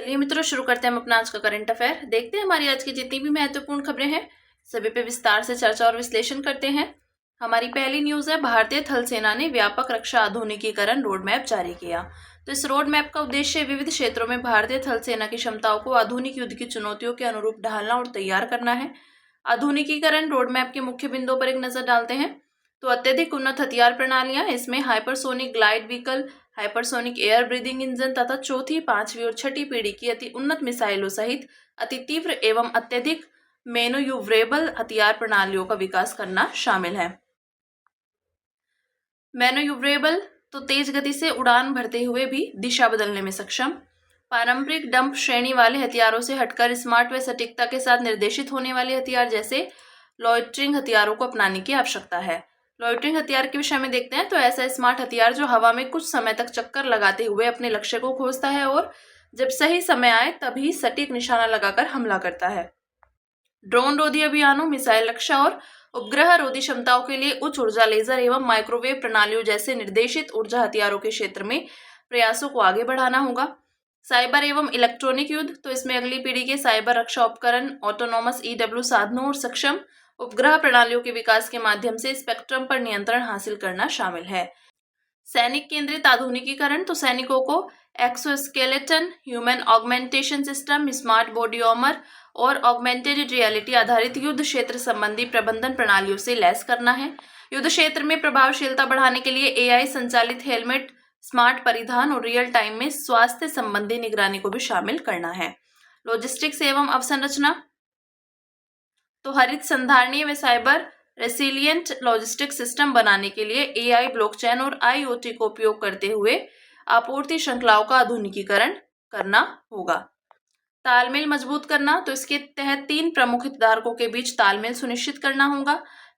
चलिए मित्रों, शुरू करते हैं हम अपना आज का करंट अफेयर। देखते हैं हमारी आज की जितनी भी महत्वपूर्ण खबरें हैं सभी पे विस्तार से चर्चा और विश्लेषण करते हैं। हमारी पहली न्यूज है, भारतीय थल सेना ने व्यापक रक्षा आधुनिकीकरण रोड मैप जारी किया। तो इस रोड मैप का उद्देश्य विविध क्षेत्रों में भारतीय थल सेना की क्षमताओं को आधुनिक युद्ध की चुनौतियों के अनुरूप ढालना और तैयार करना है। आधुनिकीकरण रोड मैप के मुख्य बिंदुओं पर एक नजर डालते हैं। तो अत्यधिक उन्नत हथियार प्रणालियां, इसमें hypersonic glide vehicle, hypersonic air breathing engine तथा चौथी, पांचवी और छठी पीढ़ी की अति उन्नत मिसाइलों सहित अति तीव्र एवं अत्यधिक मैन्यूव्रेबल हथियार प्रणालियों का विकास करना शामिल है। मैन्यूव्रेबल तो तेज गति से उड़ान भरते हुए भी दिशा बदलने में सक्षम। पारंपरिक डंप श्रेणी वाले हथियारों से हटकर स्मार्ट व सटीकता के साथ निर्देशित होने वाले हथियार जैसे लॉइटरिंग हथियारों को अपनाने की आवश्यकता है। लॉइटरिंग हथियार के विषय में देखते हैं तो ऐसा स्मार्ट हथियार जो हवा में कुछ समय तक चक्कर लगाते हुए अपने लक्ष्य को खोजता है और जब सही समय आए तभी सटीक निशाना लगाकर हमला करता है। ड्रोन रोधी अभियानों, मिसाइल रक्षा और उपग्रह रोधी क्षमताओं के लिए उच्च ऊर्जा लेजर एवं माइक्रोवेव प्रणालियों जैसे निर्देशित ऊर्जा हथियारों के क्षेत्र में प्रयासों को आगे बढ़ाना होगा। साइबर एवं इलेक्ट्रॉनिक युद्ध, तो इसमें अगली पीढ़ी के साइबर रक्षा उपकरण, ऑटोनोमस ईडब्ल्यू साधनों और सक्षम उपग्रह प्रणालियों के विकास के माध्यम से स्पेक्ट्रम पर नियंत्रण हासिल करना शामिल है। सैनिक केंद्रित आधुनिकीकरण, तो सैनिकों को exoskeleton, human augmentation system, smart body armour और ऑगमेंटेड रियलिटी आधारित युद्ध क्षेत्र संबंधी प्रबंधन प्रणालियों से लैस करना है। युद्ध क्षेत्र में प्रभावशीलता बढ़ाने के लिए एआई संचालित हेलमेट, स्मार्ट परिधान और रियल टाइम में स्वास्थ्य संबंधी निगरानी को भी शामिल करना है। लॉजिस्टिक्स एवं अवसंरचना, तो हरित संधारणीय व साइबर रेसिलियंट लॉजिस्टिक सिस्टम बनाने के लिए एआई, ब्लॉकचेन और आईओटी को उपयोग करते हुए आपूर्ति श्रृंखलाओं का आधुनिकीकरण करना होगा। तालमेल मजबूत करना, तो इसके तहत 3 प्रमुख हितधारकों के बीच तालमेल सुनिश्चित करना होगा।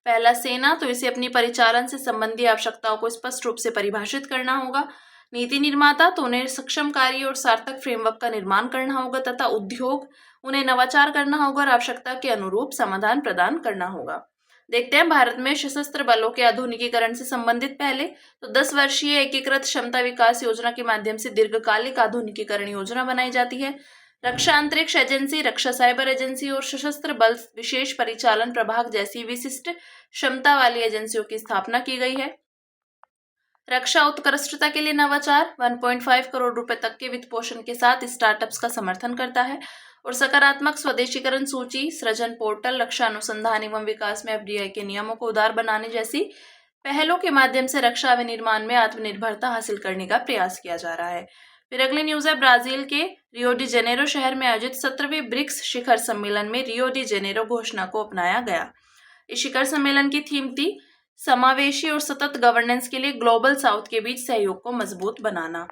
पहला, सेना, तो इसे अपनी परिचालन से संबंधी आवश्यकताओं को स्पष्ट रूप से परिभाषित करना होगा। नीति निर्माता, तो उन्हें सक्षमकारी और सार्थक फ्रेमवर्क का निर्माण करना होगा तथा उद्योग, उन्हें नवाचार करना होगा और आवश्यकता के अनुरूप समाधान प्रदान करना होगा। देखते हैं भारत में सशस्त्र बलों के आधुनिकीकरण से संबंधित पहले तो 10 वर्षीय एकीकृत क्षमता विकास योजना के माध्यम से दीर्घकालिक आधुनिकीकरण योजना बनाई जाती है। रक्षा अंतरिक्ष एजेंसी, रक्षा साइबर एजेंसी और सशस्त्र बल विशेष परिचालन प्रभाग जैसी विशिष्ट क्षमता वाली एजेंसियों की स्थापना की गई है। रक्षा उत्कृष्टता के लिए नवाचार 1.5 करोड़ रुपए तक के वित्त पोषण के साथ स्टार्टअप्स का समर्थन करता है और सकारात्मक स्वदेशीकरण सूची, सृजन पोर्टल, रक्षा अनुसंधान एवं विकास में एफडीआई के नियमों को उदार बनाने जैसी पहलों के माध्यम से रक्षा विनिर्माण में आत्मनिर्भरता हासिल करने का प्रयास किया जा रहा है। फिर अगली न्यूज है, ब्राजील के रियो डी जेनेरो शहर में आयोजित 17वें ब्रिक्स शिखर सम्मेलन में रियो डी जेनेरो घोषणा को अपनाया गया। इस शिखर सम्मेलन की थीम थी समावेशी और सतत गवर्नेंस के लिए ग्लोबल साउथ के बीच सहयोग को मजबूत बनाना।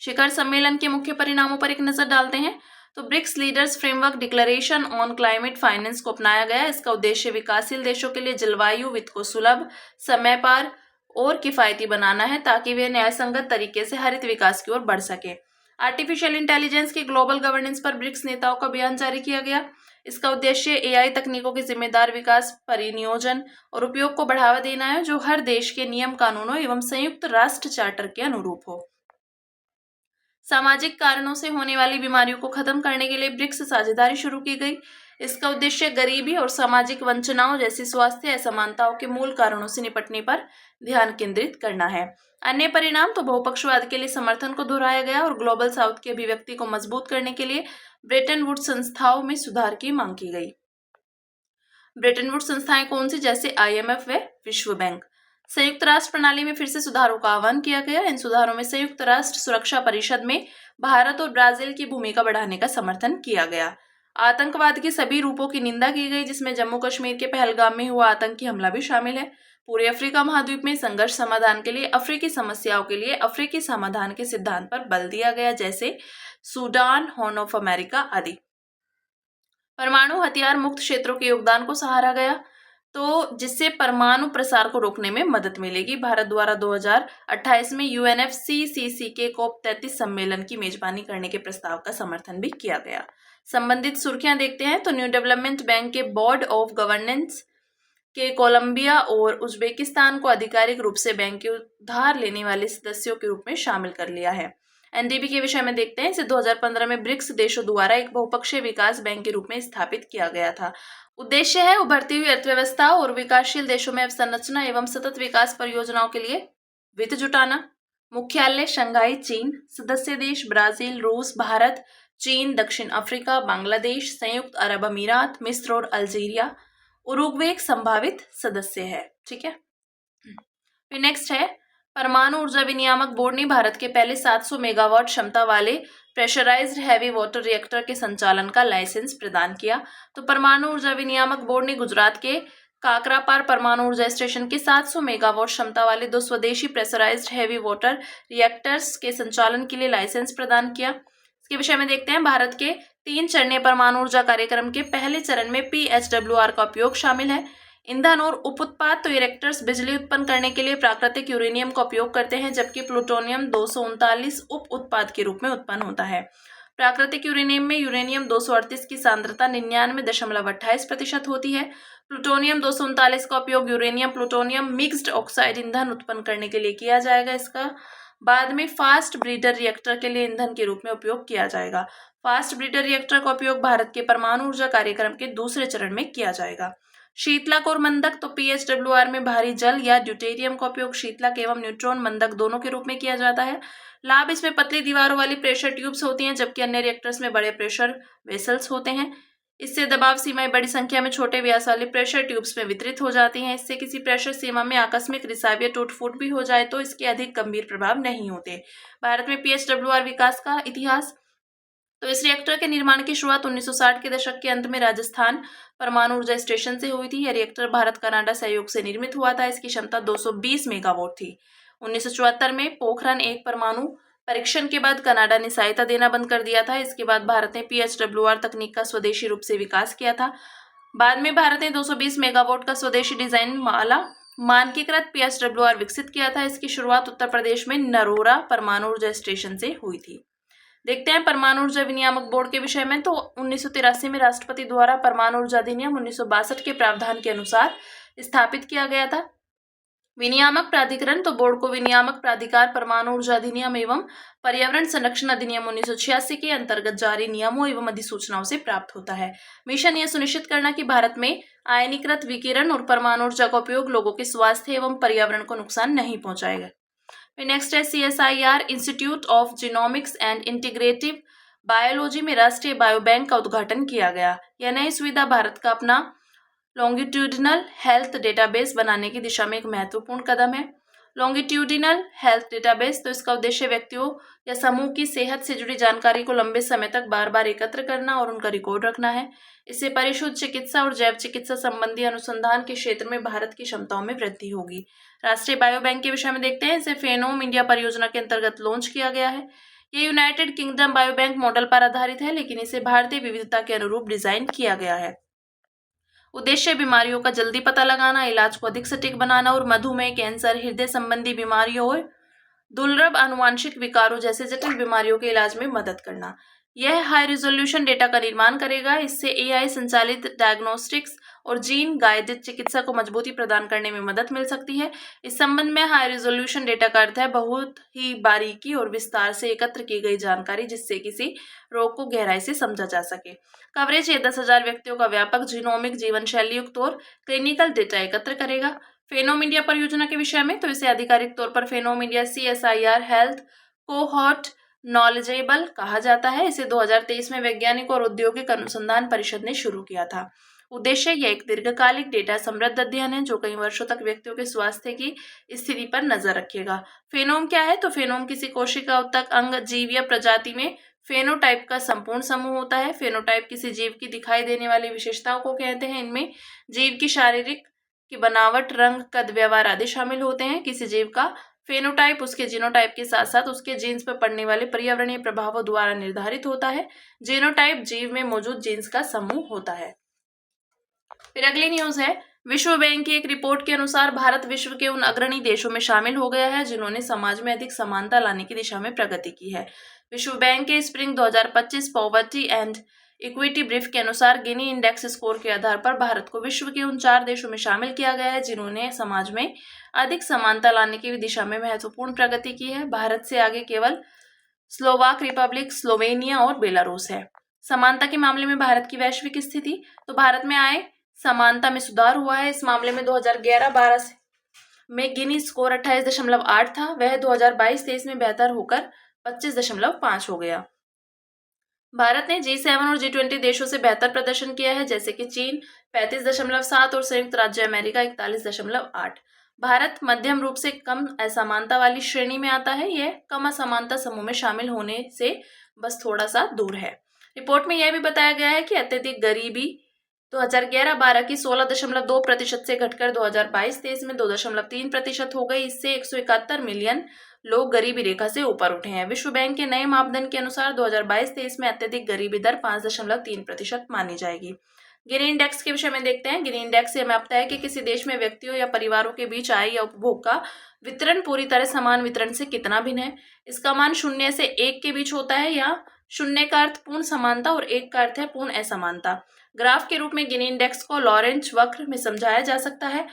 शिखर सम्मेलन के मुख्य परिणामों पर एक नजर डालते हैं तो BRICS leaders framework declaration on climate finance को अपनाया गया। इसका उद्देश्य विकासशील देशों के लिए जलवायु वित्त को सुलभ, समय पर और किफायती बनाना है ताकि वे न्यायसंगत तरीके से हरित विकास की ओर बढ़ सके। आर्टिफिशियल इंटेलिजेंस की ग्लोबल गवर्नेंस पर ब्रिक्स नेताओं का बयान जारी किया गया। इसका उद्देश्य एआई तकनीकों के जिम्मेदार विकास, परिनियोजन और उपयोग को बढ़ावा देना है जो हर देश के नियम कानूनों एवं संयुक्त राष्ट्र चार्टर के अनुरूप हो। सामाजिक कारणों से होने वाली बीमारियों को खत्म करने के लिए ब्रिक्स साझेदारी शुरू की गई। इसका उद्देश्य गरीबी और सामाजिक वंचनाओं जैसी स्वास्थ्य असमानताओं के मूल कारणों से निपटने पर ध्यान केंद्रित करना है। अन्य परिणाम, तो बहुपक्षवाद के लिए समर्थन को दोहराया गया और ग्लोबल साउथ की अभिव्यक्ति को मजबूत करने के लिए ब्रेटन वुड्स संस्थाओं में सुधार की मांग की गई। ब्रेटन वुड्स संस्थाएं कौन सी, जैसे आईएमएफ व विश्व बैंक। संयुक्त राष्ट्र प्रणाली में फिर से सुधारों का आह्वान किया गया। इन सुधारों में संयुक्त राष्ट्र सुरक्षा परिषद में भारत और ब्राजील की भूमिका बढ़ाने का समर्थन किया गया। आतंकवाद के सभी रूपों की निंदा की गई जिसमें जम्मू कश्मीर के पहलगाम में हुआ आतंकी हमला भी शामिल है। पूरे अफ्रीका महाद्वीप में संघर्ष समाधान के लिए अफ्रीकी समस्याओं के लिए अफ्रीकी समाधान के सिद्धांत पर बल दिया गया, जैसे सूडान, हॉर्न ऑफ अमेरिका आदि। परमाणु हथियार मुक्त क्षेत्रों के योगदान को सराहा गया तो जिससे परमाणु प्रसार को रोकने में मदद मिलेगी। भारत द्वारा 2028 में यूएनएफसीसीसी के COP 33 सम्मेलन की मेजबानी करने के प्रस्ताव का समर्थन भी किया गया। संबंधित सुर्खियां देखते हैं तो न्यू डेवलपमेंट बैंक के बोर्ड ऑफ गवर्नेंस के कोलंबिया और उज्बेकिस्तान को आधिकारिक रूप से बैंक के उधार लेने वाले सदस्यों के रूप में शामिल कर लिया है। एनडीबी के विषय में देखते हैं, इसे 2015 में ब्रिक्स देशों द्वारा एक बहुपक्षीय विकास बैंक के रूप में स्थापित किया गया था। उद्देश्य है उभरती हुई अर्थव्यवस्था और विकासशील देशों में अवसंरचना एवं सतत विकास परियोजनाओं के लिए वित्त जुटाना। मुख्यालय शंघाई चीन। सदस्य देश ब्राजील, रूस, भारत, चीन, दक्षिण अफ्रीका, बांग्लादेश, संयुक्त अरब अमीरात, मिस्र और अल्जीरिया। उरुग्वे एक संभावित सदस्य है। ठीक है, फिर नेक्स्ट है, परमाणु ऊर्जा विनियामक बोर्ड ने भारत के पहले 700 मेगावाट क्षमता वाले प्रेशराइज्ड हैवी वाटर रिएक्टर के संचालन का लाइसेंस प्रदान किया। तो परमाणु ऊर्जा विनियामक बोर्ड ने गुजरात के काकरापार परमाणु ऊर्जा स्टेशन के 700 मेगावाट क्षमता वाले 2 स्वदेशी प्रेशराइज्ड हैवी वाटर रिएक्टर्स के संचालन के लिए लाइसेंस प्रदान किया। इसके विषय में देखते हैं, भारत के 3 चरणीय परमाणु ऊर्जा कार्यक्रम के पहले चरण में PHWR का उपयोग शामिल है। ईंधन और उप उत्पाद। तो ये रिएक्टर्स बिजली उत्पन्न करने के लिए प्राकृतिक यूरेनियम का उपयोग करते हैं, जबकि प्लूटोनियम 239 उप उत्पाद के रूप में उत्पन्न होता है। प्राकृतिक यूरेनियम में यूरेनियम 238 की सांद्रता 99.28% होती है। प्लूटोनियम 239 का उपयोग यूरेनियम प्लूटोनियम मिक्स्ड ऑक्साइड ईंधन उत्पन्न करने के लिए किया जाएगा। इसका बाद में फास्ट ब्रीडर रिएक्टर के लिए ईंधन के रूप में उपयोग किया जाएगा। फास्ट ब्रीडर रिएक्टर का उपयोग भारत के परमाणु ऊर्जा कार्यक्रम के दूसरे चरण में किया जाएगा। शीतलक और मंदक। तो PHWR में भारी जल या ड्यूटेरियम का उपयोग शीतलक एवं न्यूट्रॉन मंदक दोनों के रूप में किया जाता है। लाभ, इसमें पतली दीवारों वाली प्रेशर ट्यूब्स होती हैं, जबकि अन्य रिएक्टर्स में बड़े प्रेशर वेसल्स होते हैं। इससे दबाव सीमाएं बड़ी संख्या में छोटे व्यास वाले प्रेशर ट्यूब्स में वितरित हो जाती हैं। इससे किसी प्रेशर सीमा में आकस्मिक रिसाव या टूट फूट भी हो जाए तो इसके अधिक गंभीर प्रभाव नहीं होते। भारत में PHWR विकास का इतिहास। तो इस रिएक्टर के निर्माण की शुरुआत 1960 के दशक के अंत में राजस्थान परमाणु ऊर्जा स्टेशन से हुई थी। यह रिएक्टर भारत कनाडा सहयोग से निर्मित हुआ था। इसकी क्षमता 220 मेगावाट थी। 1974 में पोखरण 1 परमाणु परीक्षण के बाद कनाडा ने सहायता देना बंद कर दिया था। इसके बाद भारत ने PHWR तकनीक का स्वदेशी रूप से विकास किया था। बाद में भारत ने 220 मेगावाट का स्वदेशी डिजाइन वाला मानकीकृत PHWR विकसित किया था। इसकी शुरुआत उत्तर प्रदेश में नरोरा परमाणु ऊर्जा स्टेशन से हुई थी। देखते हैं परमाणु ऊर्जा विनियामक बोर्ड के विषय में। तो 1983 में राष्ट्रपति द्वारा परमाणु ऊर्जा अधिनियम 1962 के प्रावधान के अनुसार स्थापित किया गया था। विनियामक प्राधिकरण। तो बोर्ड को विनियामक प्राधिकार परमाणु ऊर्जा अधिनियम एवं पर्यावरण संरक्षण अधिनियम 1986 के अंतर्गत जारी नियमों एवं अधिसूचनाओं से प्राप्त होता है। मिशन यह सुनिश्चित करना कि भारत में आयनीकृत विकिरण और परमाणु ऊर्जा का उपयोग लोगों के स्वास्थ्य एवं पर्यावरण को नुकसान नहीं पहुंचाएगा। नेक्स्ट है CSIR institute of genomics and integrative biology में राष्ट्रीय बायोबैंक का उद्घाटन किया गया। यह नई सुविधा भारत का अपना लॉन्गिट्यूडिनल हेल्थ डेटाबेस बनाने की दिशा में एक महत्वपूर्ण कदम है। Longitudinal health database. तो इसका उद्देश्य व्यक्तियों या समूह की सेहत से जुड़ी जानकारी को लंबे समय तक बार बार एकत्र करना और उनका रिकॉर्ड रखना है। इससे परिशुद्ध चिकित्सा और जैव चिकित्सा संबंधी अनुसंधान के क्षेत्र में भारत की क्षमताओं में वृद्धि होगी। राष्ट्रीय बायोबैंक के विषय में देखते हैं, इसे फेनोम इंडिया परियोजना के अंतर्गत लॉन्च किया गया है। ये यूनाइटेड किंगडम बायोबैंक मॉडल पर आधारित है, लेकिन इसे भारतीय विविधता के अनुरूप डिजाइन किया गया है। उद्देश्य बीमारियों का जल्दी पता लगाना, इलाज को अधिक सटीक बनाना और मधुमेह, कैंसर, हृदय संबंधी बीमारियों और दुर्लभ आनुवांशिक विकारों जैसे जटिल बीमारियों के इलाज में मदद करना। यह हाई रिजोल्यूशन डेटा का निर्माण करेगा। इससे AI संचालित डायग्नोस्टिक्स और जीन गाइडेड चिकित्सा को मजबूती प्रदान करने में मदद मिल सकती है। इस संबंध में हाई रिजोल्यूशन डेटा का अर्थ है बहुत ही बारीकी और विस्तार से एकत्र की गई जानकारी, जिससे किसी रोग को गहराई से समझा जा सके। कवरेज ये 10,000 व्यक्तियों का व्यापक जीनोमिक जीवन शैली युक्त और क्लिनिकल डेटा एकत्र करेगा। फेनोम इंडिया परियोजना के विषय में, तो इसे आधिकारिक तौर पर Phenome India CSIR health cohort knowledgebase कहा जाता है। इसे 2023 में वैज्ञानिक और औद्योगिक अनुसंधान परिषद ने शुरू किया था। उद्देश्य यह एक दीर्घकालिक डेटा समृद्ध अध्ययन है जो कई वर्षों तक व्यक्तियों के स्वास्थ्य की स्थिति पर नजर रखेगा। फेनोम क्या है? तो फेनोम किसी कोशिका, उत्तक, अंग, जीव या प्रजाति में फेनोटाइप का संपूर्ण समूह होता है। फेनोटाइप किसी जीव की दिखाई देने वाली विशेषताओं को कहते हैं। इनमें जीव की शारीरिक की बनावट, रंग, कद, व्यवहार आदि शामिल होते हैं। किसी जीव का फेनोटाइप उसके जीनोटाइप के साथ साथ उसके जीन्स पर पड़ने वाले पर्यावरणीय प्रभावों द्वारा निर्धारित होता है। जीनोटाइप जीव में मौजूद जीन्स का समूह होता है। फिर अगली न्यूज है, विश्व बैंक की एक रिपोर्ट के अनुसार भारत विश्व के उन अग्रणी देशों में शामिल हो गया है जिन्होंने समाज में अधिक समानता लाने की दिशा में प्रगति की है। विश्व बैंक के spring 2025 poverty and equity brief के अनुसार गिनी इंडेक्स स्कोर के आधार पर भारत को विश्व के उन 4 देशों में शामिल किया गया है जिन्होंने समाज में अधिक समानता लाने की दिशा में महत्वपूर्ण प्रगति की है। भारत से आगे केवल स्लोवाक रिपब्लिक, स्लोवेनिया और बेलारूस है। समानता के मामले में भारत की वैश्विक स्थिति, तो भारत में आय समानता में सुधार हुआ है। इस मामले में 2011-12 में गिनी स्कोर 28.8 था, वह 2022-23 में बेहतर होकर 25.5 हो गया। भारत ने G7 और G20 देशों से बेहतर प्रदर्शन किया है, जैसे कि चीन 35.7 और संयुक्त राज्य अमेरिका 41.8। भारत मध्यम रूप से कम असमानता वाली श्रेणी में आता है। यह कम असमानता समूह में शामिल होने से बस थोड़ा सा दूर है। रिपोर्ट में यह भी बताया गया है कि अत्यधिक गरीबी 2011-12 की 16.2% से घटकर 2022-23 में 2.3% हो गई। इससे 171 मिलियन लोग गरीबी रेखा से ऊपर उठे हैं। विश्व बैंक के नए मापदंड के अनुसार 2022-23 में अत्यधिक गरीबी दर 5.3% मानी जाएगी। गिनी इंडेक्स के विषय में देखते हैं। गिनी इंडेक्स से मापता है कि किसी देश में व्यक्तियों या परिवारों के बीच आय या उपभोग का वितरण पूरी तरह समान वितरण से कितना भिन्न है। इसका मान 0 से 1 के बीच होता है, या 0 का अर्थ पूर्ण समानता और 1 का अर्थ है पूर्ण असमानता। ग्राफ के रूप में गिनी इंडेक्स को लॉरेंज वक्र में समझाया जा सकता है।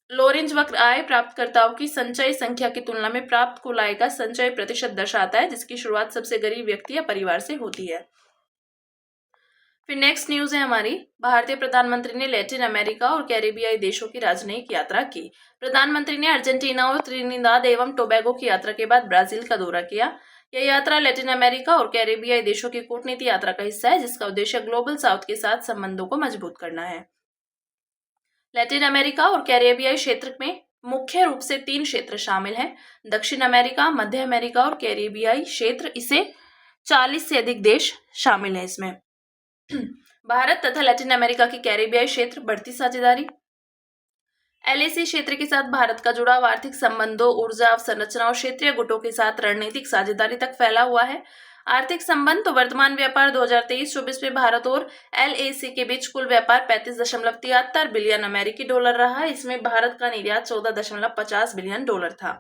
लॉरेंज वक्र आय प्राप्तकर्ताओं की संचयी संख्या की तुलना में प्राप्त कुल आय का संचय प्रतिशत दर्शाता है, जिसकी शुरुआत सबसे गरीब व्यक्ति या परिवार से होती है। फिर नेक्स्ट न्यूज है हमारी, भारतीय प्रधानमंत्री ने लैटिन अमेरिका और कैरेबियाई देशों की राजनयिक यात्रा की। प्रधानमंत्री ने अर्जेंटीना और त्रिनिदाद एवं टोबैगो की यात्रा के बाद ब्राजील का दौरा किया। यह यात्रा लैटिन अमेरिका और कैरेबियाई देशों की कूटनीति यात्रा का हिस्सा है, जिसका उद्देश्य ग्लोबल साउथ के साथ संबंधों को मजबूत करना है। लैटिन अमेरिका और कैरेबियाई क्षेत्र में मुख्य रूप से 3 क्षेत्र शामिल हैं: दक्षिण अमेरिका, मध्य अमेरिका और कैरेबियाई क्षेत्र। इसे 40 से अधिक देश शामिल हैं इसमें। भारत तथा लैटिन अमेरिका की कैरेबियाई क्षेत्र बढ़ती साझेदारी। LAC क्षेत्र के साथ भारत का जुड़ाव आर्थिक संबंधों, ऊर्जा अवसंरचना और क्षेत्रीय गुटों के साथ रणनीतिक साझेदारी तक फैला हुआ है। आर्थिक संबंध, तो वर्तमान व्यापार 2023-24 में भारत और LAC के बीच कुल व्यापार 35.73 बिलियन अमेरिकी डॉलर रहा। इसमें भारत का निर्यात 14.50 बिलियन डॉलर था।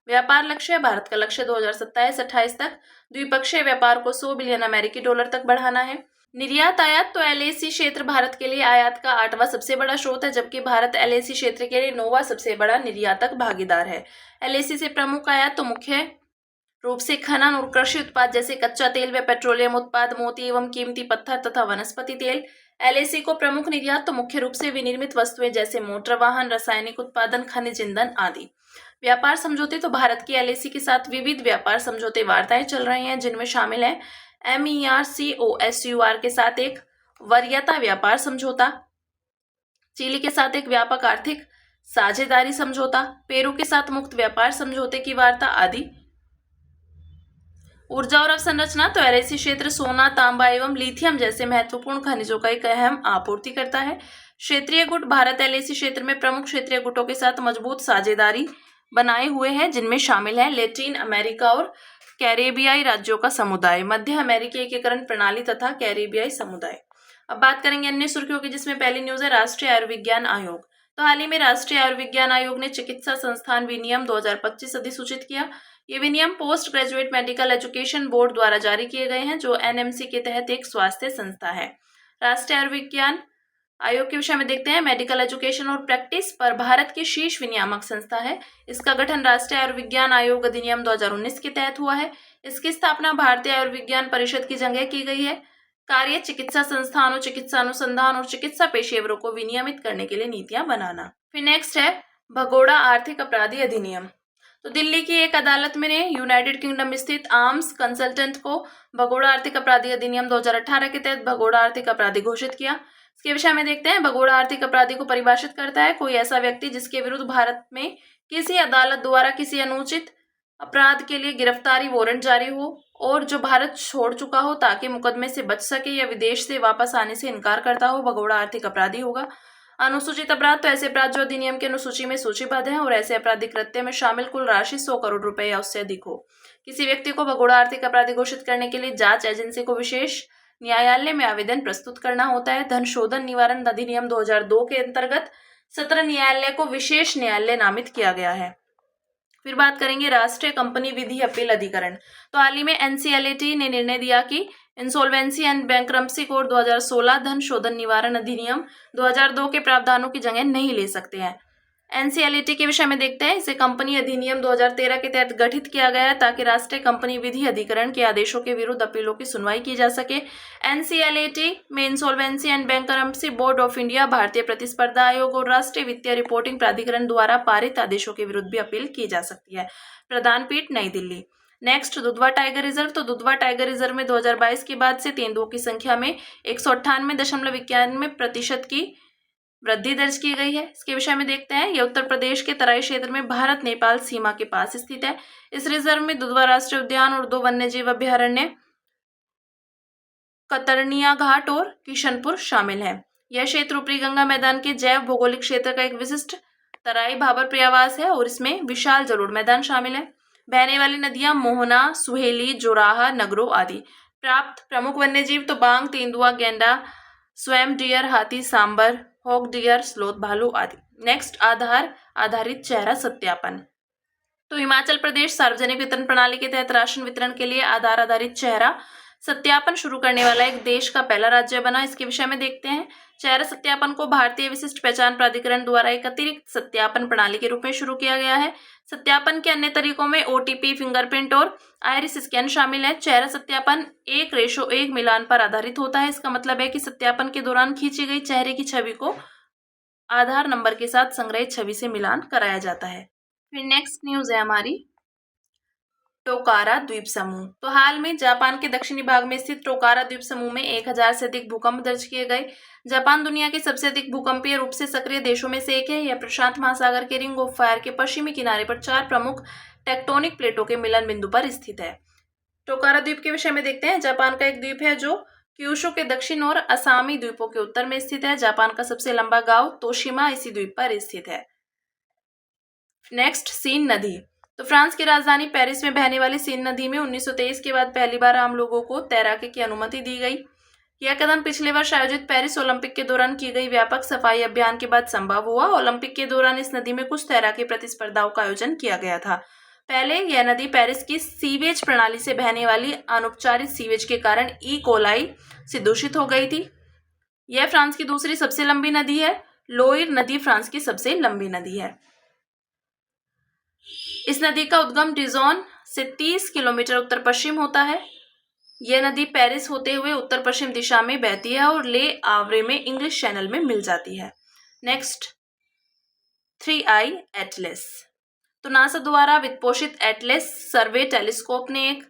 व्यापार लक्ष्य, भारत का लक्ष्य 2027-28 तक द्विपक्षीय व्यापार को 100 बिलियन अमेरिकी डॉलर तक बढ़ाना है। निर्यात आयात, तो LAC क्षेत्र भारत के लिए आयात का 8वां सबसे बड़ा स्रोत है, जबकि भारत LAC क्षेत्र के लिए 9वां सबसे बड़ा निर्यातक भागीदार है। LAC से प्रमुख आयात तो मुख्य रूप से खनन और कृषि उत्पाद जैसे कच्चा तेल व पेट्रोलियम उत्पाद, मोती एवं कीमती पत्थर तथा वनस्पति तेल। LAC को प्रमुख निर्यात तो मुख्य रूप से विनिर्मित वस्तुएं जैसे मोटर वाहन, रासायनिक उत्पादन, खनिज ईंधन आदि। व्यापार समझौते, तो भारत की LAC के साथ विविध व्यापार समझौते वार्ताएं चल रही हैं, जिनमें शामिल है MERCOSUR के साथ एक वरीयता व्यापार समझौता, चिली के साथ एक व्यापक आर्थिक साझेदारी समझौता, पेरू के साथ मुक्त व्यापार समझौते की वार्ता आदि। ऊर्जा और अवसंरचना, तो LAC क्षेत्र सोना, तांबा एवं लिथियम जैसे महत्वपूर्ण खनिजों का एक अहम आपूर्ति करता है। क्षेत्रीय गुट, भारत LAC क्षेत्र में प्रमुख क्षेत्रीय गुटों के साथ मजबूत साझेदारी बनाए हुए हैं, जिनमें शामिल है लैटिन अमेरिका और कैरेबियाई राज्यों का समुदाय, मध्य अमेरिकी एकीकरण प्रणाली तथा कैरेबियाई समुदाय। अब बात करेंगे अन्य सुर्खियों की, जिसमें पहली न्यूज है राष्ट्रीय आयुर्विज्ञान आयोग। तो हाल ही में राष्ट्रीय आयुर्विज्ञान आयोग ने चिकित्सा संस्थान विनियम 2025 अधिसूचित किया। ये विनियम post graduate medical education board द्वारा जारी किए गए हैं, जो NMC के तहत एक स्वास्थ्य संस्था है। राष्ट्रीय आयुर्विज्ञान आयोग के विषय में देखते हैं। मेडिकल एजुकेशन और प्रैक्टिस पर भारत की शीर्ष विनियामक संस्था है। इसका गठन राष्ट्रीय आयुर्विज्ञान आयोग अधिनियम 2019 के तहत हुआ है। इसकी स्थापना भारतीय आयुर्विज्ञान परिषद की जगह की गई है। कार्य चिकित्सा संस्थानों, चिकित्सा अनुसंधान और चिकित्सा पेशेवरों को विनियमित करने के लिए नीतियां बनाना। फिर नेक्स्ट है भगोड़ा आर्थिक अपराधी अधिनियम। तो दिल्ली की एक अदालत में यूनाइटेड किंगडम स्थित आर्म्स कंसल्टेंट को भगोड़ा आर्थिक अपराधी अधिनियम 2018 के तहत भगोड़ा आर्थिक अपराधी घोषित किया। इसके विषय में देखते हैं। भगोड़ा आर्थिक अपराधी को परिभाषित करता है कोई ऐसा व्यक्ति जिसके विरुद्ध भारत में किसी अदालत द्वारा किसी अनुचित अपराध के लिए गिरफ्तारी वारंट जारी हो और जो भारत छोड़ चुका हो ताकि मुकदमे से बच सके या विदेश से वापस आने से इनकार करता हो, भगोड़ा आर्थिक अपराधी होगा। अनुसूचित अपराध, तो ऐसे अपराध जो अधिनियम की अनुसूची में सूचीबद्ध हैं और ऐसे आपराधिक कृत्य में शामिल कुल राशि 100 करोड़ रुपए या उससे अधिक हो। किसी व्यक्ति को भगोड़ा आर्थिक अपराधी घोषित करने के लिए जांच एजेंसी को विशेष न्यायालय में आवेदन प्रस्तुत करना होता है। धन शोधन निवारण अधिनियम 2002 के अंतर्गत सत्र न्यायालय को विशेष न्यायालय नामित किया गया है। फिर बात करेंगे राष्ट्रीय कंपनी विधि अपील अधिकरण। तो हाल ही में NCLAT ने निर्णय दिया कि इंसॉल्वेंसी एंड बैंक्रप्सी कोड 2016 धन शोधन निवारण अधिनियम 2002 के प्रावधानों की जगह नहीं ले सकते हैं। एनसीएलटी के विषय में देखते हैं। इसे कंपनी अधिनियम 2013 के तहत गठित किया गया है ताकि राष्ट्रीय कंपनी विधि अधिकरण के आदेशों के विरुद्ध अपीलों की सुनवाई की जा सके। एनसीएलटी में insolvency and bankruptcy board of India, भारतीय प्रतिस्पर्धा आयोग और राष्ट्रीय वित्तीय रिपोर्टिंग प्राधिकरण द्वारा पारित आदेशों के विरुद्ध भी अपील की जा सकती है। प्रधान पीठ नई Delhi. Next, Dudhwa tiger reserve. तो दुधवा टाइगर रिजर्व में 2022 के बाद से तेंदुओं की संख्या में 198.91% की वृद्धि दर्ज की गई है। इसके विषय में देखते हैं। यह उत्तर प्रदेश के तराई क्षेत्र में भारत नेपाल सीमा के पास स्थित है। इस रिजर्व में दुधवा राष्ट्रीय उद्यान और 2 वन्यजीव अभ्यारण्य कतरनिया घाट और किशनपुर शामिल है। यह क्षेत्र ऊपरी गंगा मैदान के जैव भौगोलिक क्षेत्र का एक विशिष्ट तराई भाबर पर्यावास है और इसमें विशाल जलोढ़ मैदान शामिल है। बहने वाली नदियां मोहना, सुहेली, जोराहा, नगरो आदि। प्राप्त प्रमुख वन्यजीव तो बांग, तेंदुआ, गेंडा, स्वयं डियर, हाथी, सांबर, हॉक डियर, स्लोथ, भालू आदि। नेक्स्ट, आधार आधारित चेहरा सत्यापन। तो हिमाचल प्रदेश सार्वजनिक वितरण प्रणाली के तहत राशन वितरण के लिए आधार आधारित चेहरा सत्यापन शुरू करने वाला एक देश का पहला राज्य बना। इसके विषय में देखते हैं। चेहरा सत्यापन को भारतीय विशिष्ट पहचान प्राधिकरण द्वारा एक अतिरिक्त सत्यापन प्रणाली के रूप में शुरू किया गया है। सत्यापन के अन्य तरीकों में ओटीपी, फिंगरप्रिंट और आइरिस स्कैन शामिल है। चेहरा सत्यापन 1:1 मिलान पर आधारित होता है। इसका मतलब है कि सत्यापन के दौरान खींची गई चेहरे की छवि को आधार नंबर के साथ संग्रहित छवि से मिलान कराया जाता है। फिर नेक्स्ट न्यूज है हमारी टोकारा द्वीप समूह। तो हाल में जापान के दक्षिणी भाग में स्थित टोकारा द्वीप समूह में 1000 से अधिक भूकंप दर्ज किए गए। जापान दुनिया के सबसे अधिक भूकंपीय रूप से सक्रिय देशों में से एक है। यह प्रशांत महासागर के रिंग ऑफ फायर के पश्चिमी किनारे पर 4 प्रमुख टेक्टोनिक प्लेटों के मिलन बिंदु पर स्थित है। टोकारा द्वीप के विषय में देखते हैं। जापान का एक द्वीप है जो क्यूशू के दक्षिण और असामी द्वीपों के उत्तर में स्थित है। जापान का सबसे लंबा गांव तोशिमा इसी द्वीप पर स्थित है। नेक्स्ट, सीन नदी। तो फ्रांस की राजधानी पेरिस में बहने वाली सीन नदी में 1923 के बाद पहली बार आम लोगों को तैराकी की अनुमति दी गई। यह कदम पिछले वर्ष आयोजित पेरिस ओलंपिक के दौरान की गई व्यापक सफाई अभियान के बाद संभव हुआ। ओलंपिक के दौरान इस नदी में कुछ तैराकी प्रतिस्पर्धाओं का आयोजन किया गया था। पहले यह नदी पेरिस की सीवेज प्रणाली से बहने वाली अनौपचारिक सीवेज के कारण ई कोलाई से दूषित हो गई थी। यह फ्रांस की दूसरी सबसे लंबी नदी है। लोइर नदी फ्रांस की सबसे लंबी नदी है। इस नदी का उद्गम डिजोन से 30 किलोमीटर उत्तर पश्चिम होता है। यह नदी पेरिस होते हुए उत्तर पश्चिम दिशा में बहती है और ले आवरे में इंग्लिश चैनल में मिल जाती है। Next, 3I Atlas. तो नासा द्वारा वित्तपोषित एटलस सर्वे टेलीस्कोप ने एक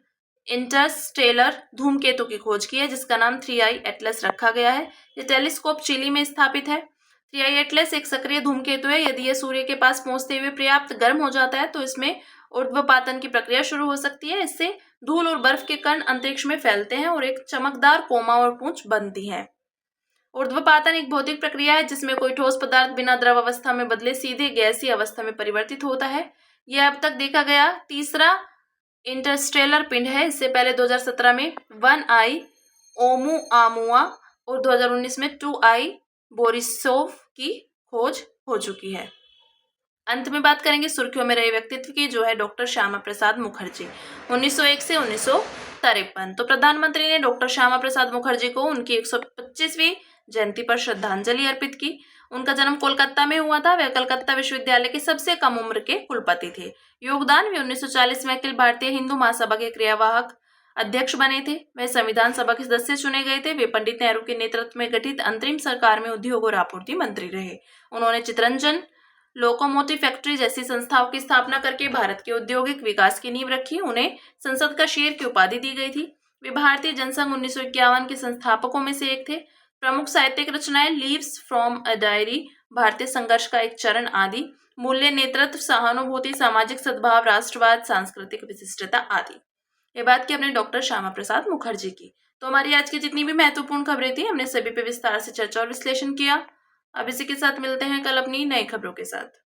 इंटरस्टेलर धूमकेतु की खोज की है जिसका नाम 3I एटलस रखा गया है। यह टेलीस्कोप चिली में स्थापित है। 3I एटलस एक सक्रिय धूमकेतु है। यदि यह सूर्य के पास पहुंचते हुए पर्याप्त गर्म हो जाता है तो इसमें ऊर्ध्वपातन की प्रक्रिया शुरू हो सकती है। इससे धूल और बर्फ के कण अंतरिक्ष में फैलते हैं और एक चमकदार कोमा और पूंछ बनती है। ऊर्ध्वपातन एक भौतिक प्रक्रिया है जिसमें कोई ठोस पदार्थ बिना द्रव अवस्था में बदले सीधे गैसीय अवस्था में परिवर्तित होता है। यह अब तक देखा गया तीसरा इंटरस्टेलर पिंड है। इससे पहले 2017 में 1I ओमुआमुआ और 2019 में 2I बोरिसोव की खोज हो चुकी है। अंत में बात करेंगे सुर्खियों में रहे व्यक्तित्व की, जो है डॉक्टर श्यामा प्रसाद मुखर्जी। 1901 से 1953। तो प्रधानमंत्री ने डॉक्टर श्यामा प्रसाद मुखर्जी को उनकी 125वीं जयंती पर श्रद्धांजलि अर्पित की। उनका जन्म कोलकाता में हुआ था। वे कलकत्ता विश्वविद्यालय के सबसे कम उम्र के कुलपति थे। योगदान, वे 1940 में अखिल भारतीय हिंदू महासभा के क्रियावाहक अध्यक्ष बने थे। वे संविधान सभा के सदस्य चुने गए थे। वे पंडित नेहरू के नेतृत्व में गठित अंतरिम सरकार में उद्योग और आपूर्ति मंत्री रहे। उन्होंने चितरंजन लोकोमोटिव फैक्ट्री जैसी संस्थाओं की स्थापना करके भारत के औद्योगिक विकास की नींव रखी। उन्हें संसद का शेर की उपाधि दी गई थी। वे भारतीय जनसंघ 1951 के संस्थापकों में से एक थे। प्रमुख साहित्यिक रचनाएं लीव्स फ्रॉम अ डायरी, भारतीय संघर्ष का एक चरण आदि, मूल्य, नेतृत्व, सहानुभूति, सामाजिक सद्भाव, राष्ट्रवाद, सांस्कृतिक विशिष्टता आदि। ये बात की अपने डॉक्टर श्यामा प्रसाद मुखर्जी की। तो हमारी आज की जितनी भी महत्वपूर्ण खबरें थी हमने सभी पे विस्तार से चर्चा और विश्लेषण किया। अब इसी के साथ मिलते हैं कल अपनी नई खबरों के साथ।